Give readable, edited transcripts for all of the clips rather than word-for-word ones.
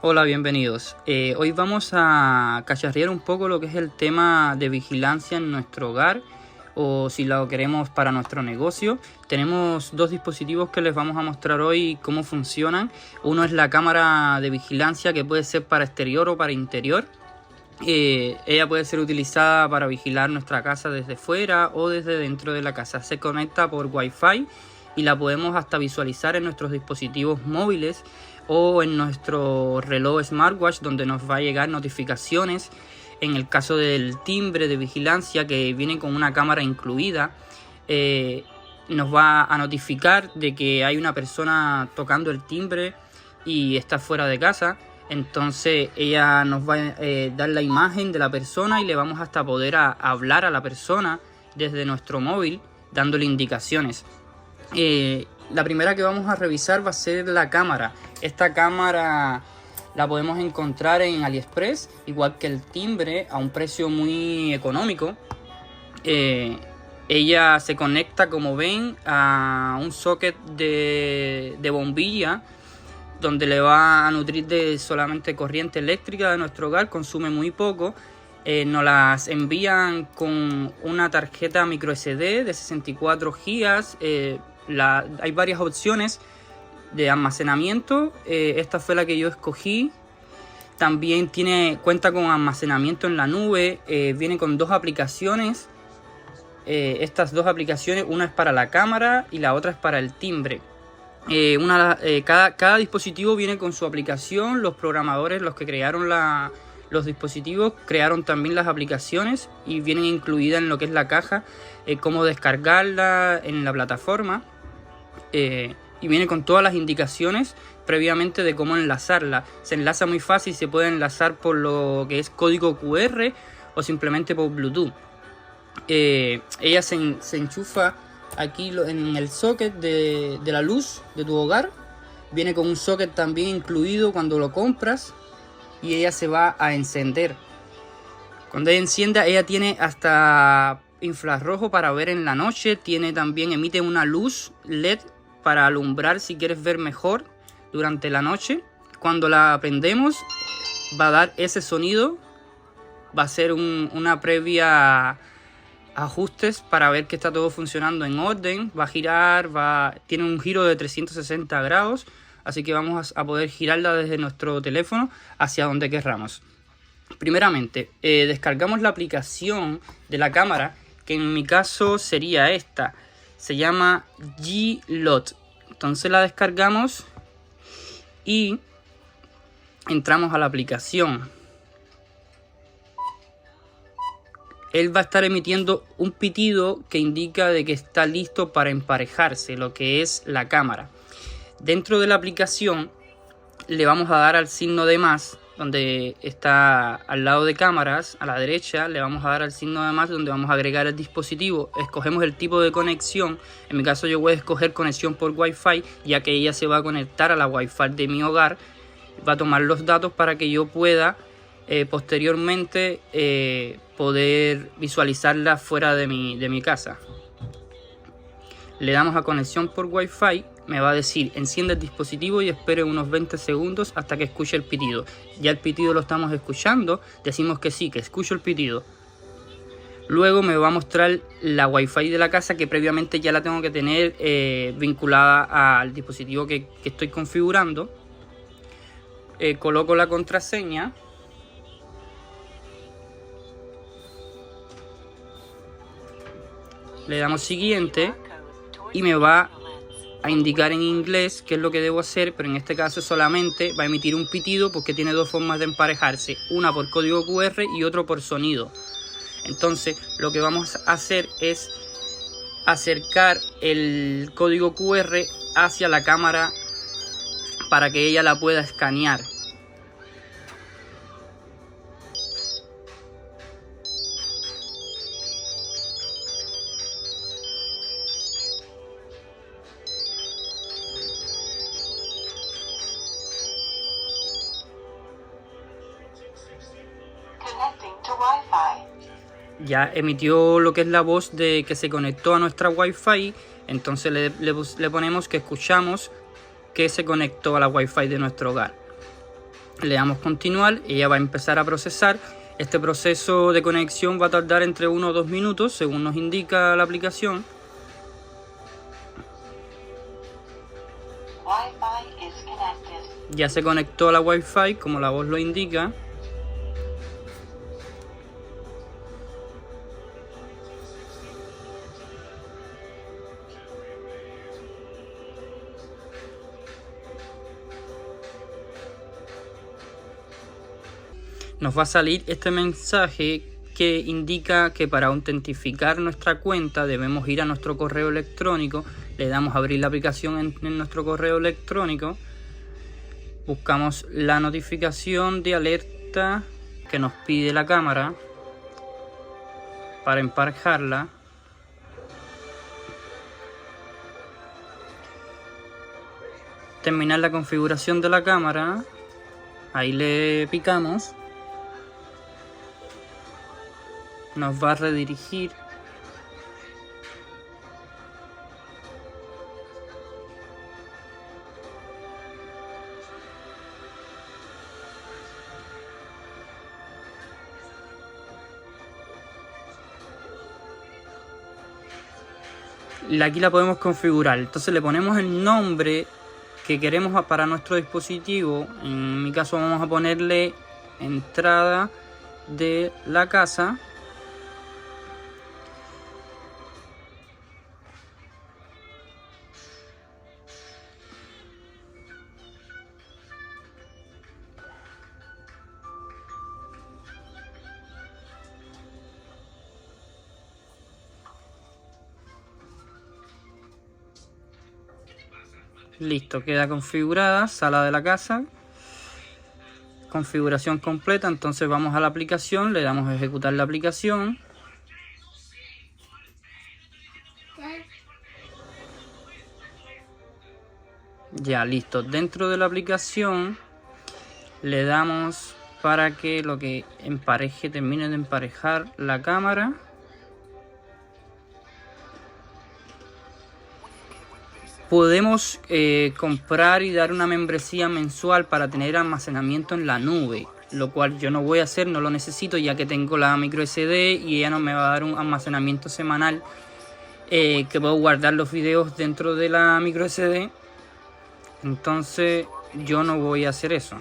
Hola, bienvenidos. Hoy vamos a cacharrear un poco lo que es el tema de vigilancia en nuestro hogar o si lo queremos para nuestro negocio. Tenemos dos dispositivos que les vamos a mostrar hoy cómo funcionan. Uno es la cámara de vigilancia, que puede ser para exterior o para interior. Ella puede ser utilizada para vigilar nuestra casa desde fuera o desde dentro de la casa. Se conecta por Wi-Fi y la podemos hasta visualizar en nuestros dispositivos móviles o en nuestro reloj smartwatch, donde nos va a llegar notificaciones. En el caso del timbre de vigilancia, que viene con una cámara incluida, nos va a notificar de que hay una persona tocando el timbre y está fuera de casa. Entonces ella nos va a dar la imagen de la persona y le vamos hasta poder hablar a la persona desde nuestro móvil, dándole indicaciones. La primera que vamos a revisar va a ser la cámara. Esta cámara la podemos encontrar en AliExpress, igual que el timbre, a un precio muy económico. Ella se conecta, como ven, a un socket de bombilla, donde le va a nutrir de solamente corriente eléctrica de nuestro hogar. Consume muy poco. Nos las envían con una tarjeta micro SD de 64 GB. Hay varias opciones de almacenamiento. Esta fue la que yo escogí. También cuenta con almacenamiento en la nube. Viene con dos aplicaciones. Estas dos aplicaciones, una es para la cámara y la otra es para el timbre. Cada dispositivo viene con su aplicación. Los programadores, los que crearon los dispositivos, crearon también las aplicaciones y vienen incluidas en lo que es la caja, cómo descargarla en la plataforma. Y viene con todas las indicaciones previamente de cómo enlazarla. Se enlaza muy fácil, se puede enlazar por lo que es código QR o simplemente por Bluetooth. Ella se enchufa aquí en el socket de la luz de tu hogar. Viene con un socket también incluido cuando lo compras y ella se va a encender. Cuando ella encienda, ella tiene hasta infrarrojo para ver en la noche. Emite una luz LED para alumbrar si quieres ver mejor durante la noche. Cuando la prendemos va a dar ese sonido. Va a ser una previa ajustes para ver que está todo funcionando en orden. Va a girar, tiene un giro de 360 grados. Así que vamos a poder girarla desde nuestro teléfono hacia donde querramos. Primeramente, descargamos la aplicación de la cámara, que en mi caso sería esta. Se llama G-Lot. Entonces la descargamos y entramos a la aplicación. Él va a estar emitiendo un pitido que indica de que está listo para emparejarse, lo que es la cámara. Dentro de la aplicación le vamos a dar al signo de más, donde está al lado de cámaras, a la derecha le vamos a dar al signo de más, donde vamos a agregar el dispositivo. Escogemos el tipo de conexión. En mi caso yo voy a escoger conexión por Wi-Fi, ya que ella se va a conectar a la Wi-Fi de mi hogar. Va a tomar los datos para que yo pueda posteriormente poder visualizarla fuera de mi casa. Le damos a conexión por Wi-Fi. Me va a decir enciende el dispositivo y espere unos 20 segundos hasta que escuche el pitido. Ya el pitido lo estamos escuchando, decimos que sí, que escucho el pitido. Luego me va a mostrar la Wi-Fi de la casa, que previamente ya la tengo que tener vinculada al dispositivo que estoy configurando. Coloco la contraseña. Le damos siguiente y me va a indicar en inglés qué es lo que debo hacer, pero en este caso solamente va a emitir un pitido porque tiene dos formas de emparejarse, una por código QR y otro por sonido. Entonces lo que vamos a hacer es acercar el código QR hacia la cámara para que ella la pueda escanear. Ya emitió lo que es la voz de que se conectó a nuestra Wi-Fi. Entonces le ponemos que escuchamos que se conectó a la Wi-Fi de nuestro hogar. Le damos continuar, ella va a empezar a procesar. Este proceso de conexión va a tardar entre 1 o 2 minutos, según nos indica la aplicación. Ya se conectó a la Wi-Fi, como la voz lo indica. Nos va a salir este mensaje que indica que para autentificar nuestra cuenta debemos ir a nuestro correo electrónico. Le damos a abrir la aplicación en nuestro correo electrónico. Buscamos la notificación de alerta que nos pide la cámara para emparejarla. Terminar la configuración de la cámara. Ahí le picamos. Nos va a redirigir. Aquí la podemos configurar. Entonces le ponemos el nombre que queremos para nuestro dispositivo. En mi caso vamos a ponerle entrada de la casa. Listo, queda configurada, sala de la casa, configuración completa. Entonces vamos a la aplicación, le damos a ejecutar la aplicación. Ya, listo. Dentro de la aplicación le damos para que lo que empareje, termine de emparejar la cámara. Podemos comprar y dar una membresía mensual para tener almacenamiento en la nube, lo cual yo no voy a hacer, no lo necesito, ya que tengo la micro SD y ella no me va a dar un almacenamiento semanal, que puedo guardar los videos dentro de la micro SD. Entonces yo no voy a hacer eso.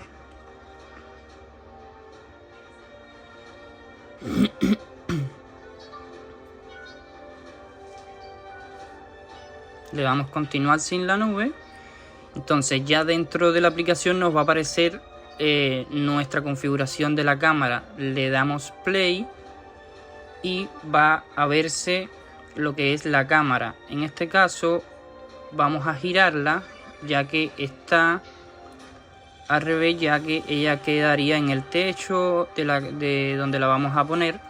Le damos continuar sin la nube. Entonces ya dentro de la aplicación nos va a aparecer nuestra configuración de la cámara. Le damos play y va a verse lo que es la cámara. En este caso vamos a girarla, ya que está al revés, ya que ella quedaría en el techo de donde la vamos a poner.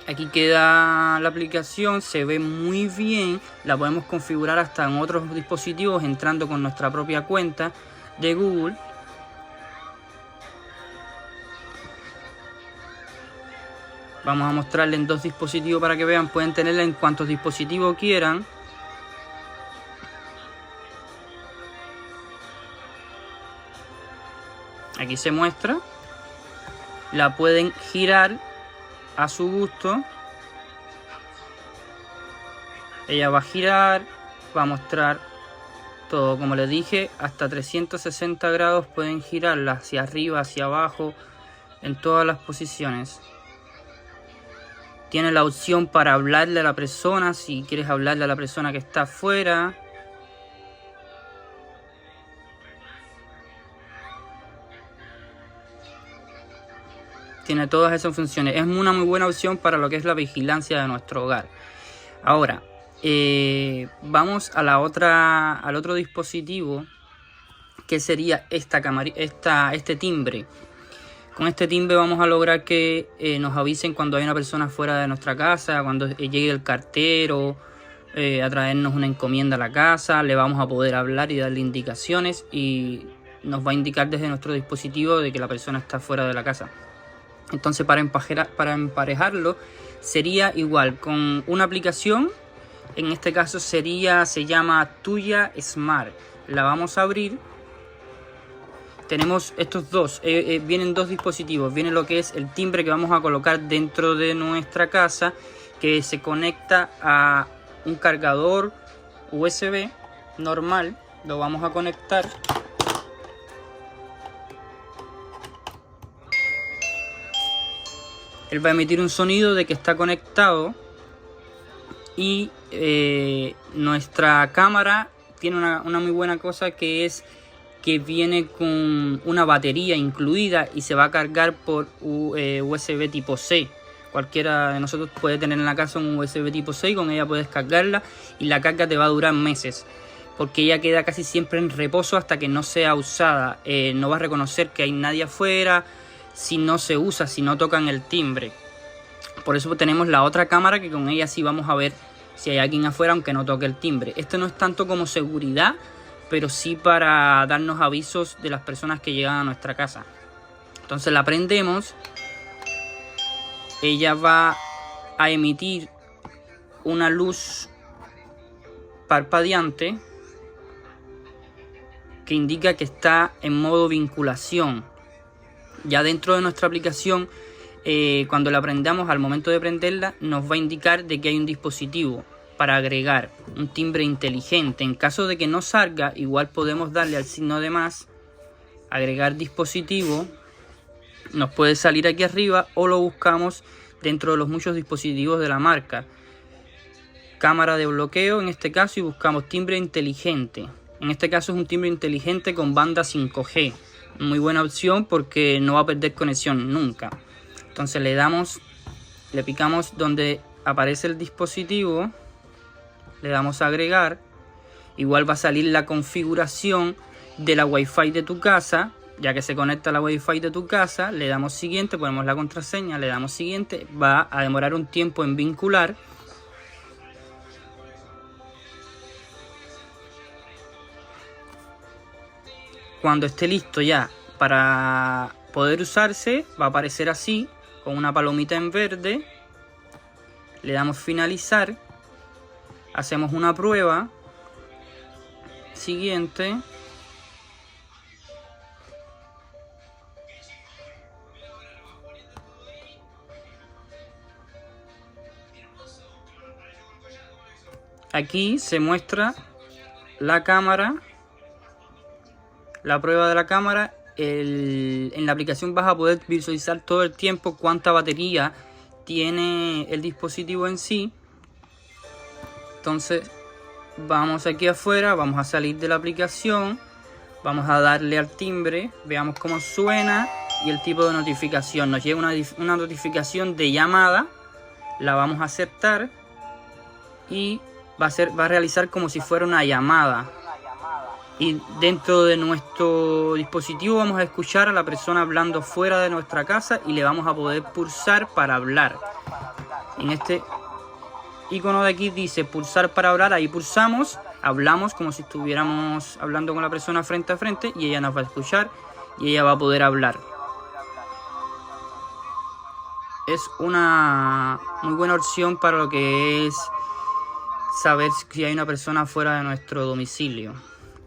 Aquí queda la aplicación, se ve muy bien, la podemos configurar hasta en otros dispositivos entrando con nuestra propia cuenta de Google. Vamos a mostrarle en 2 dispositivos para que vean, pueden tenerla en cuantos dispositivos quieran. Aquí se muestra, la pueden girar a su gusto. Ella va a girar, va a mostrar todo, como les dije, hasta 360 grados pueden girarla, hacia arriba, hacia abajo, en todas las posiciones. Tiene la opción para hablarle a la persona, si quieres hablarle a la persona que está afuera. Tiene todas esas funciones. Es una muy buena opción para lo que es la vigilancia de nuestro hogar. Ahora, vamos a al otro dispositivo, que sería este timbre. Con este timbre vamos a lograr que nos avisen cuando hay una persona fuera de nuestra casa, cuando llegue el cartero a traernos una encomienda a la casa. Le vamos a poder hablar y darle indicaciones y nos va a indicar desde nuestro dispositivo de que la persona está fuera de la casa. Entonces para emparejarlo sería igual con una aplicación. En este caso se llama Tuya Smart. La vamos a abrir. tenemos estos dos, vienen dos dispositivos. Viene lo que es el timbre que vamos a colocar dentro de nuestra casa, que se conecta a un cargador USB normal. Lo vamos a conectar. Él va a emitir un sonido de que está conectado. Y nuestra cámara tiene una muy buena cosa, que es que viene con una batería incluida y se va a cargar por USB tipo C. Cualquiera de nosotros puede tener en la casa un USB tipo C y con ella puedes cargarla, y la carga te va a durar meses, porque ella queda casi siempre en reposo hasta que no sea usada. No va a reconocer que hay nadie afuera si no se usa, si no tocan el timbre. Por eso tenemos la otra cámara, que con ella sí vamos a ver si hay alguien afuera aunque no toque el timbre. Esto no es tanto como seguridad, pero sí para darnos avisos de las personas que llegan a nuestra casa. Entonces la prendemos. Ella va a emitir una luz parpadeante que indica que está en modo vinculación. Ya dentro de nuestra aplicación, cuando la prendamos, al momento de prenderla, nos va a indicar de que hay un dispositivo para agregar un timbre inteligente. En caso de que no salga, igual podemos darle al signo de más, agregar dispositivo. Nos puede salir aquí arriba, o lo buscamos dentro de los muchos dispositivos de la marca. Cámara de bloqueo en este caso, y buscamos timbre inteligente. En este caso es un timbre inteligente con banda 5G. Muy buena opción porque no va a perder conexión nunca. Entonces le picamos donde aparece el dispositivo, le damos a agregar. Igual va a salir la configuración de la Wi-Fi de tu casa. Ya que se conecta a la Wi-Fi de tu casa, le damos siguiente, ponemos la contraseña, le damos siguiente. Va a demorar un tiempo en vincular. Cuando esté listo ya para poder usarse, va a aparecer así, con una palomita en verde. Le damos finalizar. Hacemos una prueba. Siguiente. Aquí se muestra la cámara, la prueba de la cámara. En la aplicación vas a poder visualizar todo el tiempo cuánta batería tiene el dispositivo en sí. Entonces vamos aquí afuera, vamos a salir de la aplicación, vamos a darle al timbre, veamos cómo suena y el tipo de notificación. Nos llega una notificación de llamada, la vamos a aceptar y va a realizar como si fuera una llamada. Y dentro de nuestro dispositivo vamos a escuchar a la persona hablando fuera de nuestra casa y le vamos a poder pulsar para hablar. En este icono de aquí dice pulsar para hablar, ahí pulsamos, hablamos como si estuviéramos hablando con la persona frente a frente y ella nos va a escuchar y ella va a poder hablar. Es una muy buena opción para lo que es saber si hay una persona fuera de nuestro domicilio.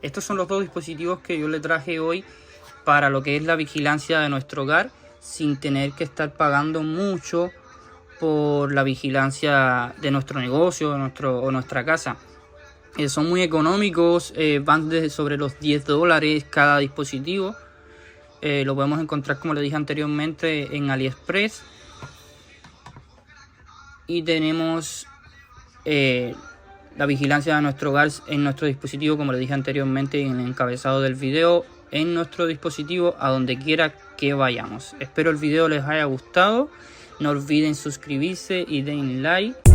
Estos son los dos dispositivos que yo le traje hoy para lo que es la vigilancia de nuestro hogar, sin tener que estar pagando mucho por la vigilancia de nuestro negocio o nuestra casa. Son muy económicos, van desde sobre los $10 cada dispositivo. Lo podemos encontrar, como le dije anteriormente, en AliExpress. Y tenemos la vigilancia de nuestro hogar en nuestro dispositivo, como le dije anteriormente en el encabezado del video, en nuestro dispositivo a donde quiera que vayamos. Espero el video les haya gustado. No olviden suscribirse y den like.